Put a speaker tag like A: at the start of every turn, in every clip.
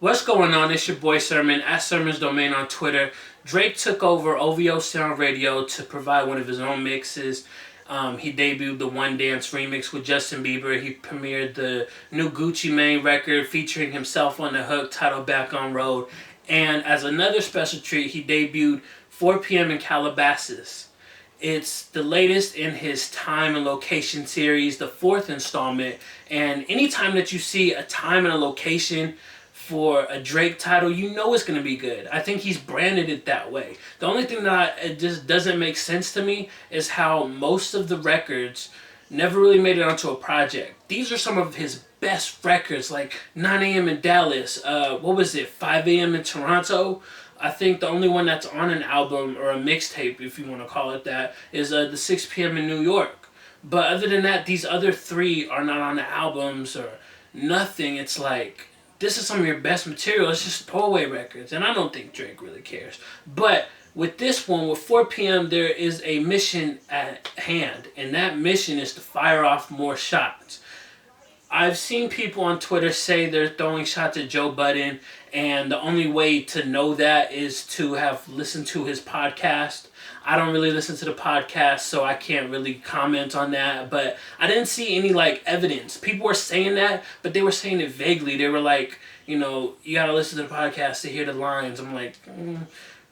A: What's going on? It's your boy Sermon at Sermon's Domain on Twitter. Drake took over OVO Sound Radio to provide one of his own mixes. He debuted the One Dance remix with Justin Bieber. He premiered the new Gucci Mane record featuring himself on the hook titled Back on Road. And as another special treat, he debuted 4 p.m. in Calabasas. It's the latest in his time and location series, the 4th installment. And anytime that you see a time and a location for a Drake title, you know it's going to be good. I think he's branded it that way. The only thing that it just doesn't make sense to me is how most of the records never really made it onto a project. These are some of his best records, like 9 a.m. in Dallas, 5 a.m. in Toronto. I think the only one that's on an album or a mixtape, if you want to call it that, is the 6 p.m. in New York. But other than that, these other 3 are not on the albums or nothing. It's like, this is some of your best material. It's just throwaway records. And I don't think Drake really cares. But with this one, with 4 p.m., there is a mission at hand. And that mission is to fire off more shots. I've seen people on Twitter say they're throwing shots at Joe Budden. And the only way to know that is to have listened to his podcast. I don't really listen to the podcast, so I can't really comment on that. But I didn't see any evidence. People were saying that, but they were saying it vaguely. They were like, you gotta listen to the podcast to hear the lines. I'm like,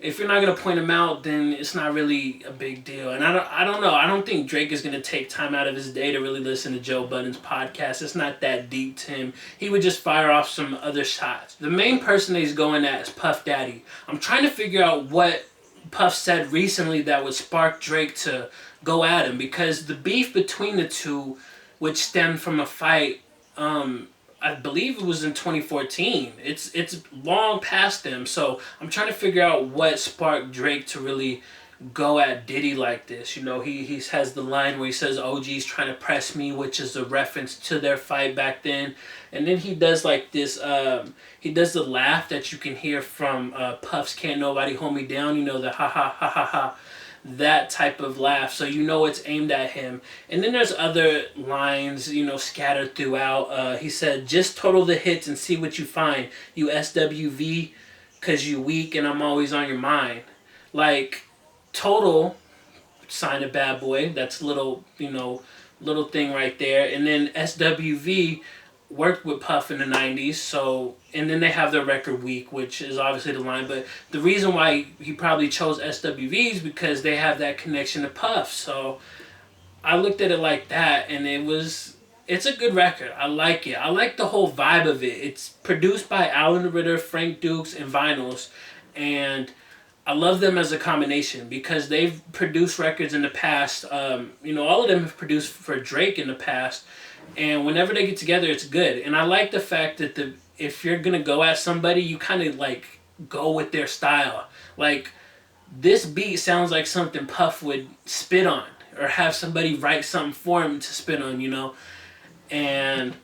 A: if you're not gonna point them out, then it's not really a big deal. And I don't know. I don't think Drake is gonna take time out of his day to really listen to Joe Budden's podcast. It's not that deep to him. He would just fire off some other shots. The main person that he's going at is Puff Daddy. I'm trying to figure out what Puff said recently that would spark Drake to go at him, because the beef between the two, which stemmed from a fight, I believe it was in 2014. It's long past them, so I'm trying to figure out what sparked Drake to really go at Diddy like this. He has the line where he says OG's trying to press me, which is a reference to their fight back then. And then he does this, he does the laugh that you can hear from Puff's Can't Nobody Hold Me Down, the ha ha ha ha ha, that type of laugh. So it's aimed at him. And then there's other lines, scattered throughout. He said, just total the hits and see what you find. You SWV, cause you weak and I'm always on your mind. Total, sign a bad boy. That's little thing right there. And then SWV worked with Puff in the 90s. So, and then they have their record Weak, which is obviously the line. But the reason why he probably chose SWV is because they have that connection to Puff. So I looked at it like that, and it's a good record. I like it. I like the whole vibe of it. It's produced by Alan Ritter, Frank Dukes, and Vinyls. And I love them as a combination because they've produced records in the past. All of them have produced for Drake in the past. And whenever they get together, it's good. And I like the fact that if you're going to go at somebody, you kind of go with their style. This beat sounds like something Puff would spit on or have somebody write something for him to spit on, And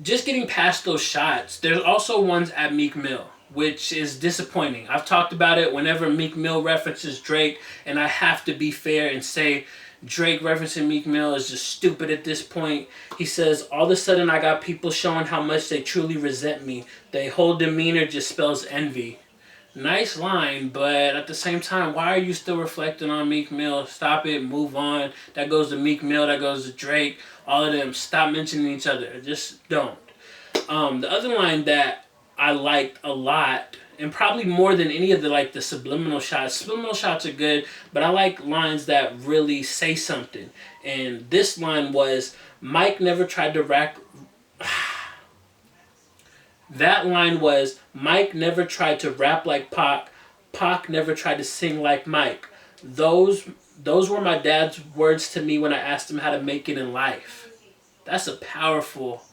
A: just getting past those shots, there's also ones at Meek Mill, which is disappointing. I've talked about it whenever Meek Mill references Drake, and I have to be fair and say Drake referencing Meek Mill is just stupid at this point. He says, all of a sudden I got people showing how much they truly resent me. Their whole demeanor just spells envy. Nice line, but at the same time, why are you still reflecting on Meek Mill? Stop it, move on. That goes to Meek Mill, that goes to Drake. All of them, stop mentioning each other. Just don't. The other line that I liked a lot, and probably more than any of the subliminal shots. Subliminal shots are good, but I like lines that really say something. And this line was, Mike never tried to rap. That line was, Mike never tried to rap like Pac. Pac never tried to sing like Mike. Those were my dad's words to me when I asked him how to make it in life. That's a powerful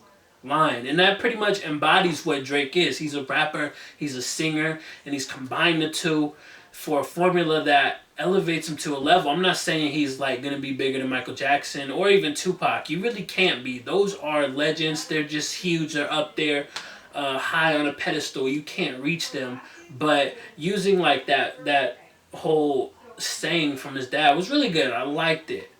A: line, and that pretty much embodies what Drake is. He's a rapper, he's a singer, and he's combined the two for a formula that elevates him to a level. I'm not saying he's gonna be bigger than Michael Jackson or even Tupac. You really can't be. Those are legends. They're just huge. They're up there, high on a pedestal. You can't reach them. But using that whole saying from his dad was really good. I liked it.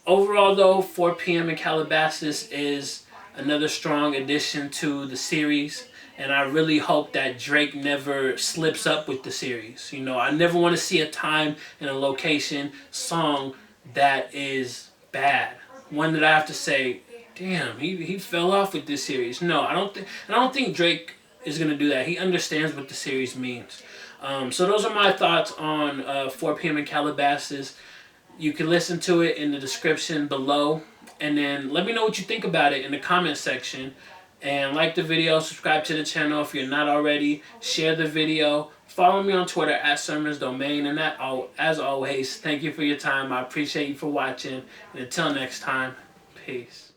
A: Overall, though, 4 p.m. in Calabasas is another strong addition to the series, And I really hope that Drake never slips up with the series. You know, I never want to see a time and a location song that is bad. One that I have to say, damn, he fell off with this series. No, I don't think Drake is gonna do that. He understands what the series means. So those are my thoughts on 4 p.m. in Calabasas. You can listen to it in the description below, and then let me know what you think about it in the comment section. And like the video, subscribe to the channel if you're not already. Share the video. Follow me on Twitter @SermonsDomain. And that, as always, thank you for your time. I appreciate you for watching. And until next time, peace.